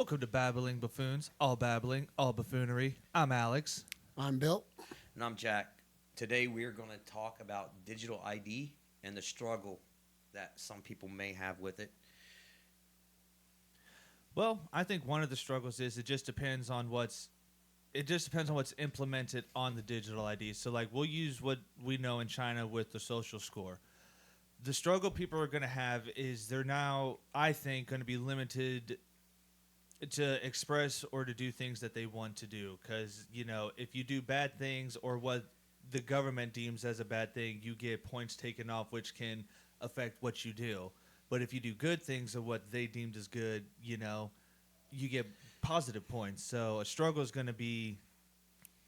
Welcome to Babbling Buffoons, all babbling, all buffoonery. I'm Alex. I'm Bill. And I'm Jack. Today we are going to talk about digital ID and the struggle that some people may have with it. Well, I think one of the struggles is it just depends on what's implemented on the digital ID. So like we'll use what we know in China with the social score. The struggle people are going to have is they're now, I think, going to be limited to express or to do things that they want to do. Because, if you do bad things or what the government deems as a bad thing, you get points taken off, which can affect what you do. But if you do good things or what they deemed as good, you get positive points. So a struggle is going to be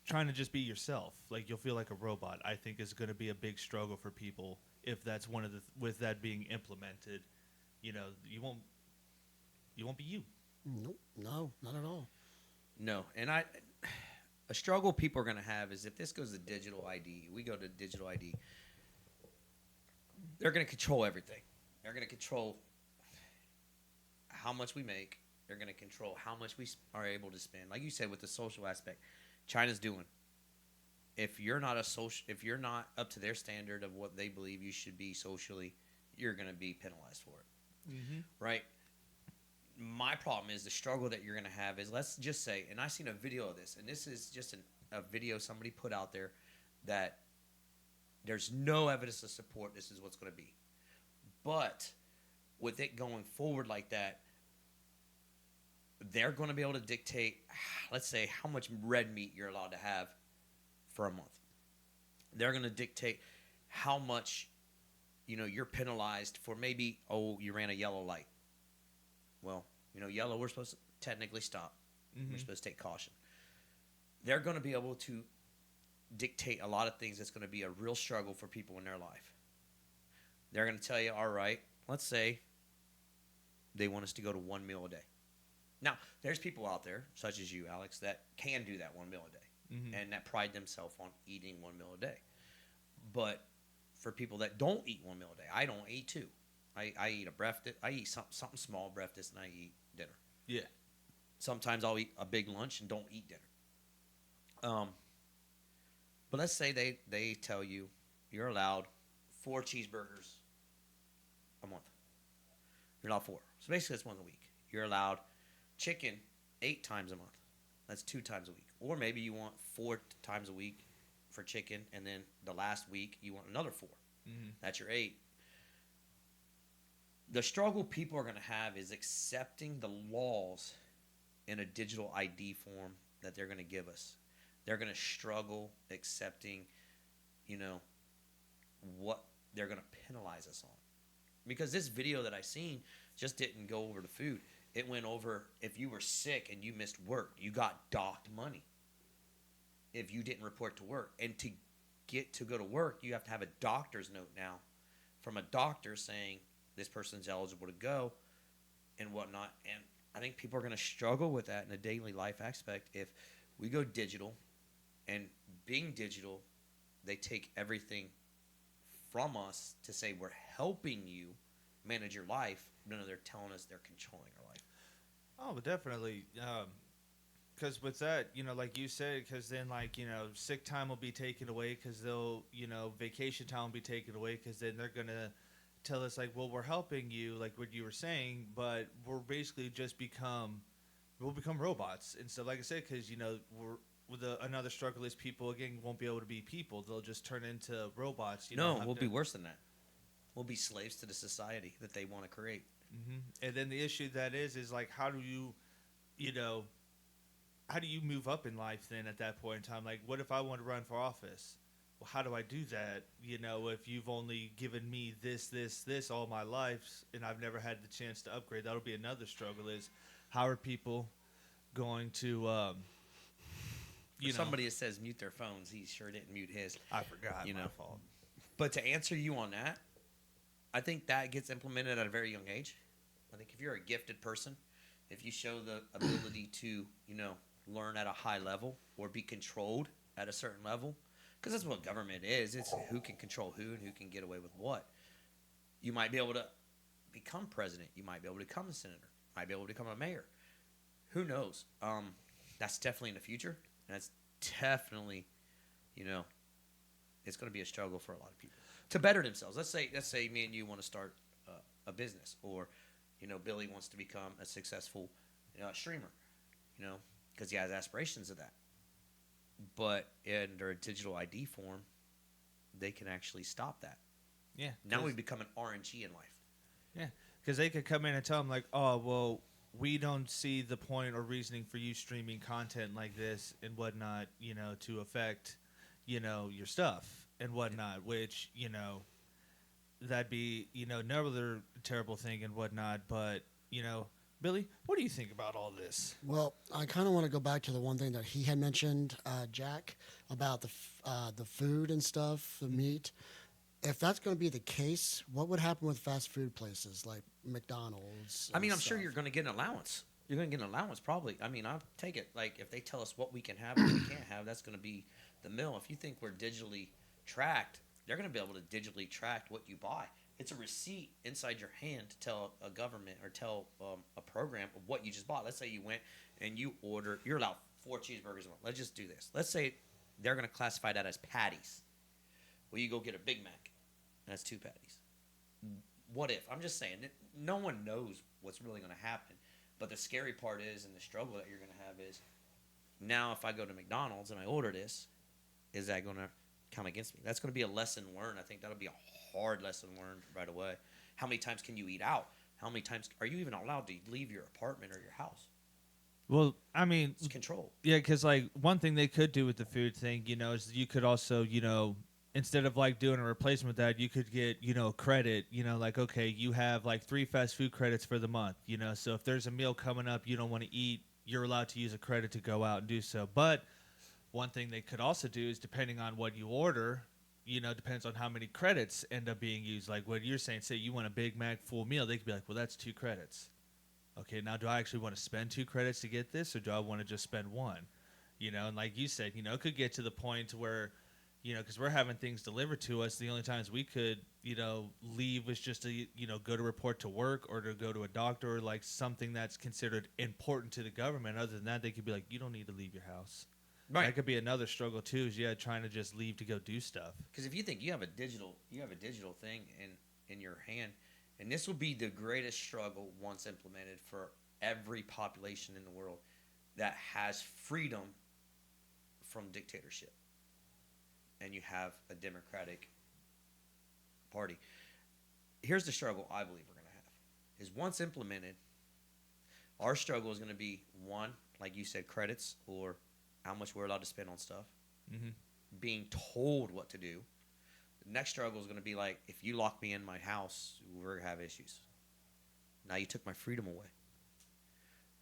trying to just be yourself. Like you'll feel like a robot. I think is going to be a big struggle for people if that's one of the with that being implemented. You won't be you. Nope, no, not at all. No, and a struggle people are going to have is if this goes to digital ID, we go to digital ID, they're going to control everything. They're going to control how much we make. They're going to control how much we are able to spend. Like you said, with the social aspect, China's doing. If you're not up to their standard of what they believe you should be socially, you're going to be penalized for it, right? My problem is the struggle that you're going to have is, let's just say, and I've seen a video of this, and this is just a video somebody put out there that there's no evidence to support this is what's going to be. But with it going forward like that, they're going to be able to dictate, let's say, how much red meat you're allowed to have for a month. They're going to dictate how much, you're penalized for maybe, you ran a yellow light. Well, yellow, we're supposed to technically stop. We're supposed to take caution. They're going to be able to dictate a lot of things that's going to be a real struggle for people in their life. They're going to tell you, all right, let's say they want us to go to one meal a day. Now, there's people out there, such as you, Alex, that can do that one meal a day and that pride themselves on eating one meal a day. But for people that don't eat one meal a day, I don't eat two. I eat a breakfast. I eat something small breakfast, and I eat dinner. Yeah. Sometimes I'll eat a big lunch and don't eat dinner. But let's say they tell you you're allowed 4 cheeseburgers a month. You're allowed 4. So basically, it's once a week. You're allowed chicken 8 times a month. That's 2 times a week. Or maybe you want 4 times a week for chicken, and then the last week you want another 4. That's your 8. The struggle people are going to have is accepting the laws in a digital ID form that they're going to give us. They're going to struggle accepting, what they're going to penalize us on. Because this video that I seen just didn't go over the food. It went over if you were sick and you missed work, you got docked money if you didn't report to work. And to get to go to work, you have to have a doctor's note now from a doctor saying this person's eligible to go and whatnot. And I think people are going to struggle with that in a daily life aspect if we go digital. And being digital, they take everything from us to say we're helping you manage your life. No, they're telling us they're controlling our life. Oh, but definitely. Because with that, like you said, because then, sick time will be taken away because they'll, vacation time will be taken away because then they're going to tell us, like, well, we're helping you, like what you were saying, but we're basically we'll become robots. And so, like I said, because, another struggle is people, again, won't be able to be people. They'll just turn into robots. We'll be worse than that. We'll be slaves to the society that they want to create. And then the issue that is like, how do you move up in life then at that point in time? Like, what if I want to run for office? Well, how do I do that? If you've only given me this all my life and I've never had the chance to upgrade, that'll be another struggle is how are people going to, somebody that says mute their phones, he sure didn't mute his. I forgot, my fault. But to answer you on that, I think that gets implemented at a very young age. I think if you're a gifted person, if you show the ability to, learn at a high level or be controlled at a certain level, because that's what government is. It's who can control who and who can get away with what. You might be able to become president. You might be able to become a senator. You might be able to become a mayor. who knows? That's definitely in the future. And that's definitely, you know, it's going to be a struggle for a lot of people to better themselves. Let's say me and you want to start a business, or Billy wants to become a successful streamer, because he has aspirations of that. But in their digital ID form, they can actually stop that. Yeah. Now we become an RNG in life. Yeah, because they could come in and tell them like, oh, well, we don't see the point or reasoning for you streaming content like this and whatnot, to affect, your stuff and whatnot, which, that'd be, another terrible thing and whatnot. But, Billy, what do you think about all this? Well, I kind of want to go back to the one thing that he had mentioned, Jack, about the food and stuff, the meat. If that's going to be the case, what would happen with fast food places like McDonald's? I mean, I'm and sure stuff? you're going to get an allowance. You're going to get an allowance probably. I mean, I'll take it. Like, if they tell us what we can have and what we can't have, that's going to be the mill. If you think we're digitally tracked, they're going to be able to digitally track what you buy. It's a receipt inside your hand to tell a government or tell a program of what you just bought. Let's say you went and you ordered, you're allowed 4 cheeseburgers a month. Let's just do this. Let's say they're going to classify that as patties. Well, you go get a Big Mac, and that's 2 patties. What if? I'm just saying, no one knows what's really going to happen. But the scary part is, and the struggle that you're going to have is, now if I go to McDonald's and I order this, is that going to count against me? That's going to be a lesson learned. I think that'll be a hard lesson learned right away. How many times can you eat out? How many times are you even allowed to leave your apartment or your house? Well, I mean, It's control. yeah, because like one thing they could do with the food thing, is you could also, instead of like doing a replacement with that, you could get, credit, like, okay, you have like 3 fast food credits for the month, so if there's a meal coming up you don't want to eat, you're allowed to use a credit to go out and do so. But one thing they could also do is, depending on what you order, depends on how many credits end up being used. Like what you're saying, say you want a Big Mac full meal, they could be like, well, that's 2 credits. Okay, now do I actually want to spend 2 credits to get this, or do I want to just spend 1? And like you said, it could get to the point where, because we're having things delivered to us, the only times we could, leave was just to, go to report to work or to go to a doctor, or like something that's considered important to the government. Other than that, they could be like, you don't need to leave your house. Right. That could be another struggle too, is trying to just leave to go do stuff. Because if you think you have a digital thing in your hand, and this will be the greatest struggle once implemented for every population in the world that has freedom from dictatorship. And you have a Democratic Party. Here's the struggle I believe we're going to have. Is once implemented, our struggle is going to be, one, like you said, credits, or how much we're allowed to spend on stuff. Mm-hmm. Being told what to do. The next struggle is going to be like, if you lock me in my house, we're going to have issues. Now you took my freedom away.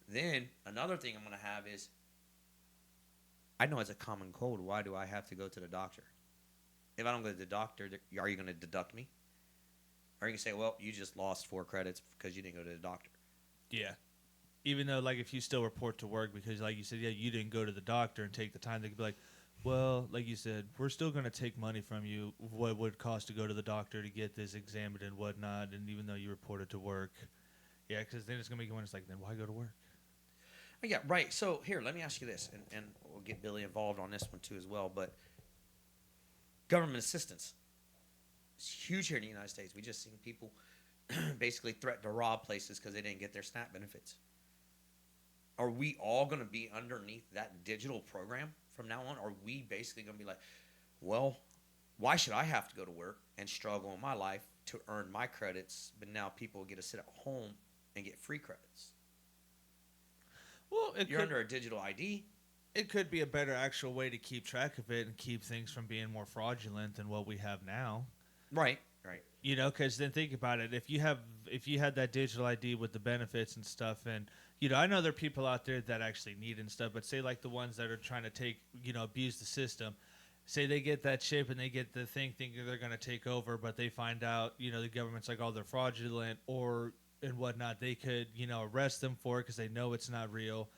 Then another thing I'm going to have is, I know it's a common cold. Why do I have to go to the doctor? If I don't go to the doctor, are you going to deduct me? Or are you going to say, well, you just lost 4 credits because you didn't go to the doctor? Yeah. Even though, like, if you still report to work because, like you said, yeah, you didn't go to the doctor and take the time, they could be like, well, like you said, we're still going to take money from you. What would it cost to go to the doctor to get this examined and whatnot? And even though you reported to work, yeah, because then it's going to be going, it's like, then why go to work? Yeah, right. So here, let me ask you this, and we'll get Billy involved on this one too as well. But government assistance is huge here in the United States. We just seen people basically threaten to rob places because they didn't get their SNAP benefits. Are we all going to be underneath that digital program from now on? Are we basically going to be like, well, why should I have to go to work and struggle in my life to earn my credits, but now people get to sit at home and get free credits? Well, You're under a digital ID. It could be a better actual way to keep track of it and keep things from being more fraudulent than what we have now. Right. Because then think about it. If you had that digital ID with the benefits and stuff, and I know there are people out there that actually need it and stuff, but say like the ones that are trying to abuse the system. Say they get that chip and they get the thing thinking they're going to take over, but they find out the government's like, oh, they're fraudulent or and whatnot. They could arrest them for it because they know it's not real.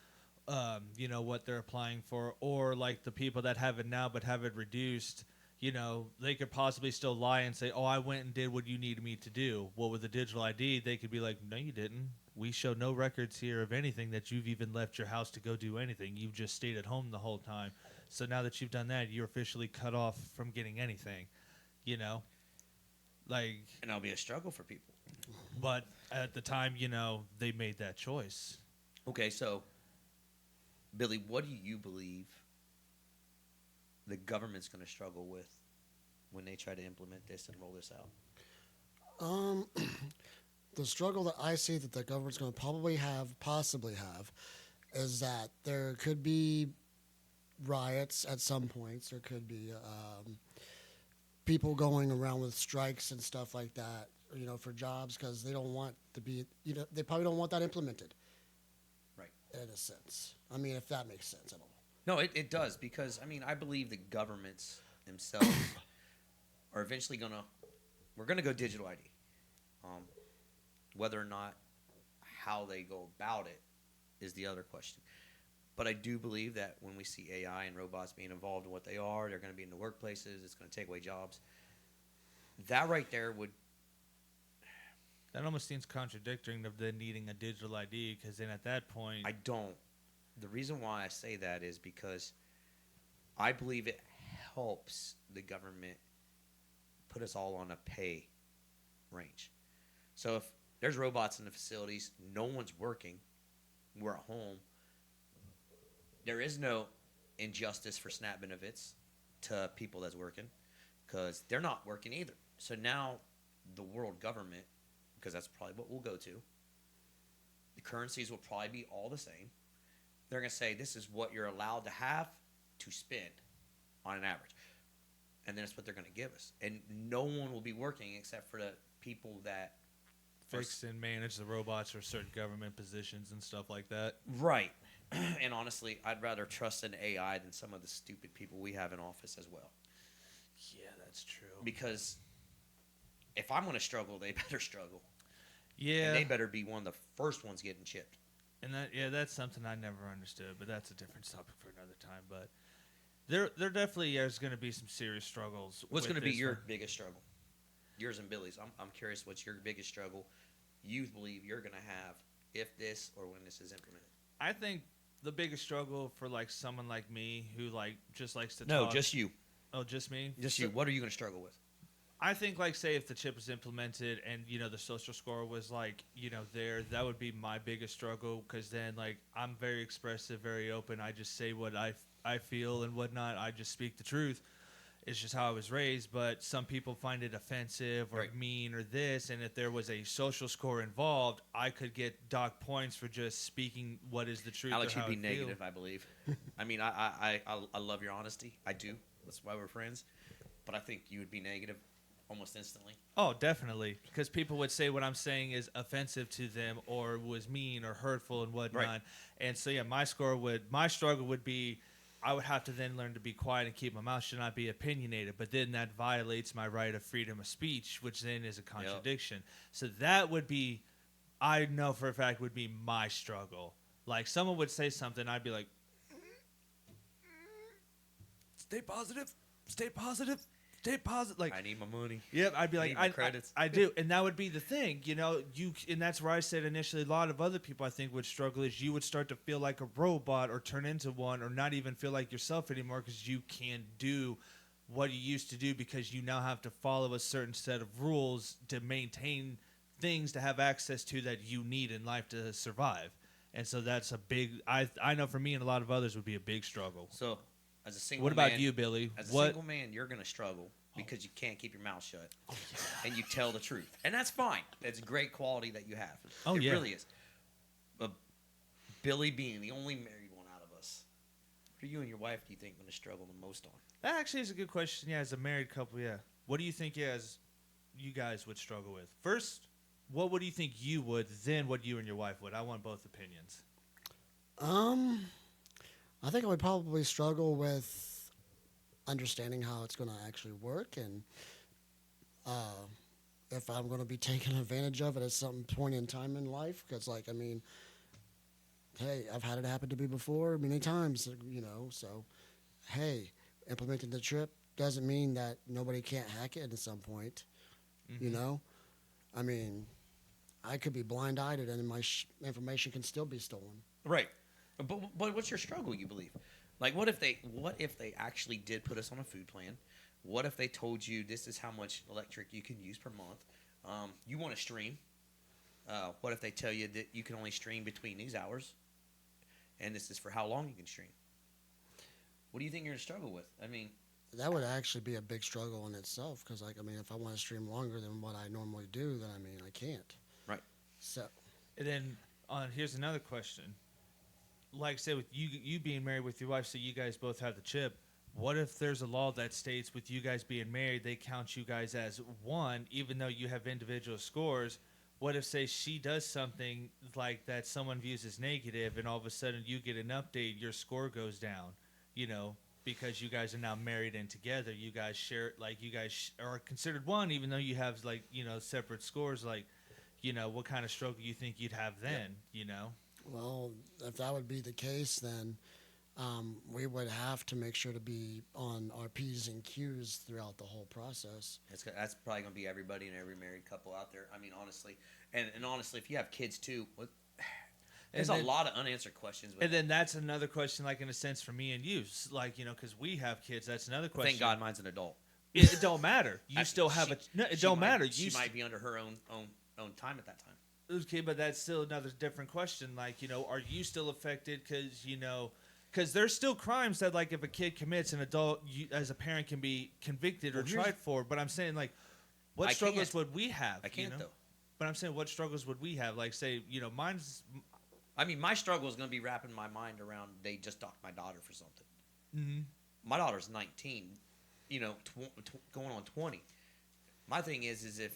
What they're applying for, or like the people that have it now but have it reduced. you know, they could possibly still lie and say, "Oh, I went and did what you needed me to do." Well, with a digital ID, they could be like, "No, you didn't. We show no records here of anything that you've even left your house to go do anything. You've just stayed at home the whole time. So now that you've done that, you're officially cut off from getting anything." You know, like, And that'll be a struggle for people. but at the time, you know, they made that choice. Okay, so Billy, what do you believe the government's going to struggle with when they try to implement this and roll this out? Um, the struggle that I see that the government's going to possibly have, is that there could be riots at some points. There could be people going around with strikes and stuff like that, you know, for jobs because they don't want to be, you know, they probably don't want that implemented. Right. In a sense. I mean, if that makes sense at all. No, it does because, I mean, I believe the governments themselves are eventually going to, we're going to go digital ID. Whether or not how they go about it is the other question. But I do believe that when we see AI and robots being involved in what they are, they're going to be in the workplaces. It's going to take away jobs. That right there would. That almost seems contradicting of them needing a digital ID because then at that point, I don't. The reason why I say that is because I believe it helps the government put us all on a pay range. So if there's robots in the facilities, no one's working, we're at home, there is no injustice for SNAP benefits to people that's working because they're not working either. So now the world government, because that's probably what we'll go to, the currencies will probably be all the same. They're going to say this is what you're allowed to have to spend on an average. And then it's what they're going to give us. And no one will be working except for the people that fix and manage the robots or certain government positions and stuff like that. Right. And honestly, I'd rather trust an AI than some of the stupid people we have in office as well. Yeah, that's true. Because if I'm going to struggle, they better struggle. Yeah. And they better be one of the first ones getting chipped. And that's something I never understood, but that's a different topic for another time. But there definitely is going to be some serious struggles. What's going to be your one. biggest struggle? Yours and Billy's. I'm curious what's your biggest struggle you believe you're going to have if this or when this is implemented. I think the biggest struggle for like someone like me who like just likes to No, talk. just you. Oh, just me? Just you. What are you going to struggle with? I think, like, say if the chip was implemented and, you know, the social score was, like, you know, there, that would be my biggest struggle because then, like, I'm very expressive, very open. I just say what I feel and whatnot. I just speak the truth. It's just how I was raised. But some people find it offensive or Right. mean or this. And if there was a social score involved, I could get dock points for just speaking what is the truth. Alex, or you'd how be I feel. negative, I believe. I mean, I love your honesty. I do. That's why we're friends. But I think you would be negative almost instantly. Oh, definitely. Because people would say what I'm saying is offensive to them or was mean or hurtful and whatnot. Right. And so, yeah, my struggle would be I would have to then learn to be quiet and keep my mouth, should not be opinionated. But then that violates my right of freedom of speech, which then is a contradiction. So that would be, I know for a fact, would be my struggle. Like someone would say something, I'd be like, stay positive, stay positive. Stay positive. Like I need my money. yep, I'd be like, Need my credits. I do, and that would be the thing, you know. And that's where I said initially, a lot of other people I think would struggle is you would start to feel like a robot or turn into one, or not even feel like yourself anymore because you can't do what you used to do because you now have to follow a certain set of rules to maintain things to have access to that you need in life to survive. And so that's a big. I know for me and a lot of others would be a big struggle. So, as a single What about man, you, Billy? As a What? single man, you're going to struggle because you can't keep your mouth shut. And you tell the truth. And that's fine. It's a great quality that you have. Oh, it yeah. really is. But Billy being the only married one out of us, what are you and your wife, do you think, going to struggle the most on? That actually is a good question. Yeah, as a married couple, yeah. What do you think, as you guys would struggle with? First, what do you think you would? Then, what you and your wife would? I want both opinions. I think I would probably struggle with understanding how it's going to actually work and if I'm going to be taken advantage of it at some point in time in life. Because, like, I mean, hey, I've had it happen to me before many times, you know. So, hey, implementing the chip, doesn't mean that nobody can't hack it at some point. You know, I mean, I could be blind-eyed and my information can still be stolen. Right. But what's your struggle, you believe? Like, what if they actually did put us on a food plan? What if they told you this is how much electric you can use per month? You want to stream. What if they tell you that you can only stream between these hours? And this is for how long you can stream. What do you think you're going to struggle with? I mean, That would actually be a big struggle in itself because, like, I mean, if I want to stream longer than what I normally do, then I mean, I can't. right. So, And then here's another question. Like say with you being married with your wife, so you guys both have the chip. What if there's a law that states with you guys being married, they count you guys as one, even though you have individual scores? What if say she does something like that someone views as negative, and all of a sudden you get an update, your score goes down, you know, because you guys are now married and together. You guys share, like you guys are considered one, even though you have like, you know, separate scores. Like, you know, what kind of struggle you think you'd have then, you know? well, if that would be the case, then we would have to make sure to be on our P's and Q's throughout the whole process. That's probably going to be everybody and every married couple out there. I mean, honestly. And honestly, if you have kids too, there's And a then- lot of unanswered questions. With And then that's another question, like in a sense for me and you, like, you know, because we have kids. That's another question. Thank God mine's an adult. It don't matter. You I- still have she- a. No, it she don't might- matter. She You might be under her own time at that time. okay, but that's still another different question. Like, you know, are you still affected? Because you know, because there's still crimes that, like, if a kid commits, an adult, you, as a parent, can be convicted or Well, here's- tried for. But I'm saying, like, what I struggles can't. would we have? I can't you know? though. But I'm saying, what struggles would we have? Like, say, you know, mine's. I mean, my struggle is going to be wrapping my mind around they just docked my daughter for something. Mm-hmm. My daughter's 19, you know, going on 20. My thing is if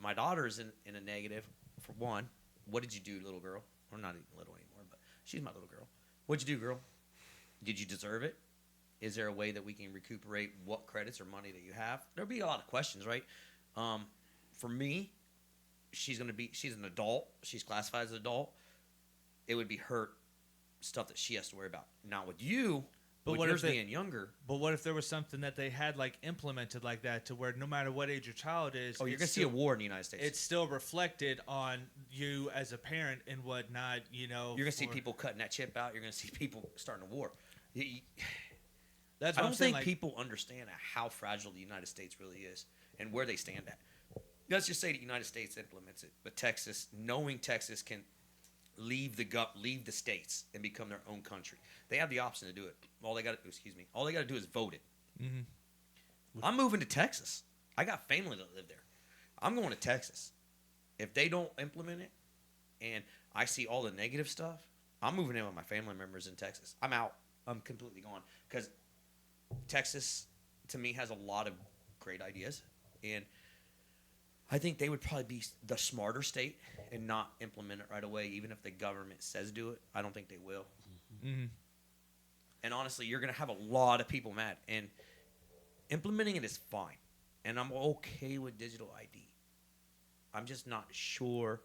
my daughter's in a negative, for one, what did you do, little girl? Or not even little anymore, but she's my little girl. What'd you do, girl? Did you deserve it? Is there a way that we can recuperate what credits or money that you have? There'll be a lot of questions, right? For me, she's an adult. She's classified as an adult. It would be her stuff that she has to worry about. Not with you, But with what yours if they- being younger. But what if there was something that they had like implemented like that to where no matter what age your child is, Oh, you're it's going to see a still- war in the United States. It's still reflected on you as a parent and whatnot. You know, You're going to see for- people cutting that chip out. You're going to see people starting a war. That's I what don't I'm saying. think Like, people understand how fragile the United States really is and where they stand at. Let's just say the United States implements it, but Texas, knowing Texas can leave the states and become their own country, they have the option to do it. All they got to do is vote it. Mhm. I'm moving to Texas. I got family that live there. I'm going to Texas. If they don't implement it, and I see all the negative stuff, I'm moving in with my family members in Texas. I'm out. I'm completely gone because Texas, to me, has a lot of great ideas, and I think they would probably be the smarter state and not implement it right away, even if the government says do it. I don't think they will. Mhm. And honestly, you're going to have a lot of people mad, and implementing it is fine, and I'm okay with digital ID. I'm just not sure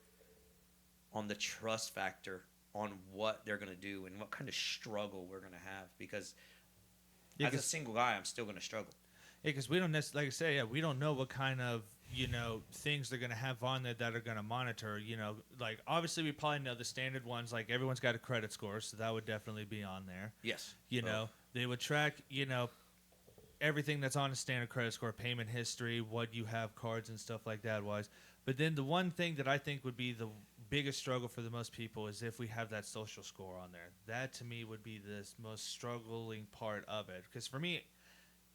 on the trust factor on what they're going to do and what kind of struggle we're going to have because Yeah, as a 'cause- single guy, I'm still going to struggle. Yeah, because we don't necessarily, like I say, yeah, we don't know what kind of, you know, things they're going to have on there that are going to monitor. You know, like obviously we probably know the standard ones, like everyone's got a credit score, so that would definitely be on there. Yes. You know, they would track, you know, everything that's on a standard credit score, payment history, what you have, cards and stuff like that wise. But then the one thing that I think would be the biggest struggle for the most people is if we have that social score on there. That to me would be the most struggling part of it. Because for me,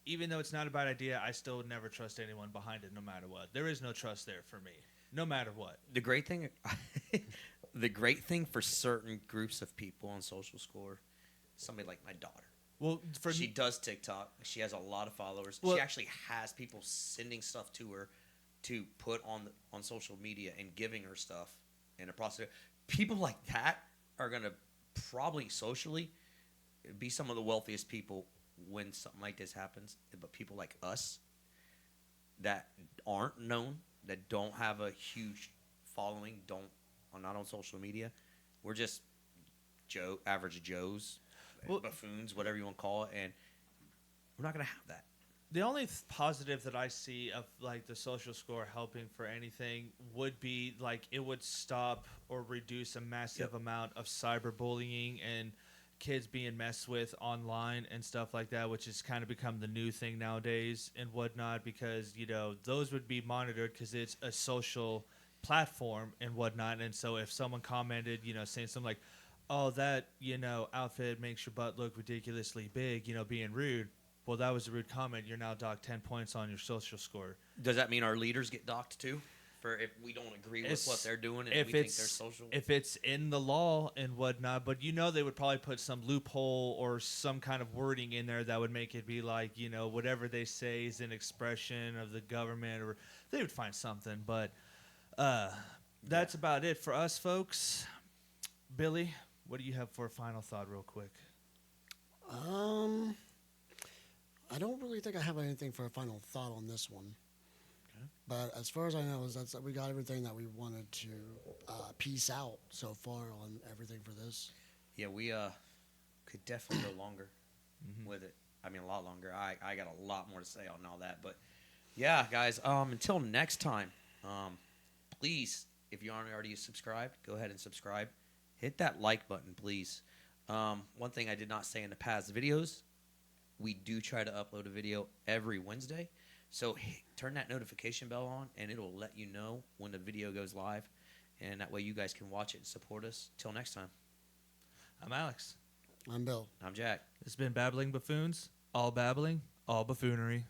even though it's not a bad idea, I still would never trust anyone behind it no matter what. There is no trust there for me, no matter what. The great thing, the great thing for certain groups of people on social score, somebody like my daughter. Well, for She me, does TikTok. She has a lot of followers. Well- she actually has people sending stuff to her to put on social media and giving her stuff in a process. People like that are gonna probably socially be some of the wealthiest people when something like this happens. But people like us that aren't known, that don't have a huge following, are not on social media. We're just average Joes, Well- buffoons, whatever you want to call it, and we're not gonna have that. The only positive that I see of like the social score helping for anything would be like it would stop or reduce a massive amount of cyberbullying and kids being messed with online and stuff like that, which has kind of become the new thing nowadays and whatnot, because those would be monitored because it's a social platform and whatnot. And so if someone commented, saying something like, oh, that outfit makes your butt look ridiculously big, being rude, well, that was a rude comment. You're now docked 10 points on your social score. Does that mean our leaders get docked too? For if we don't agree with what they're doing and we think they're social? If it's in the law and whatnot, but they would probably put some loophole or some kind of wording in there that would make it be like, whatever they say is an expression of the government, or they would find something. But that's about it for us, folks. Billy, what do you have for a final thought real quick? I don't really think I have anything for a final thought on this one. Okay. But as far as I know, we got everything that we wanted to piece out so far on everything for this. Yeah, we could definitely go longer with it. I mean, a lot longer. I got a lot more to say on all that. But, yeah, guys, until next time, please, if you aren't already subscribed, go ahead and subscribe. Hit that like button, please. One thing I did not say in the past videos, we do try to upload a video every Wednesday. So turn that notification bell on, and it'll let you know when the video goes live. And that way you guys can watch it and support us. Till next time. I'm Alex. I'm Bill. I'm Jack. It's been Babbling Buffoons. All babbling, all buffoonery.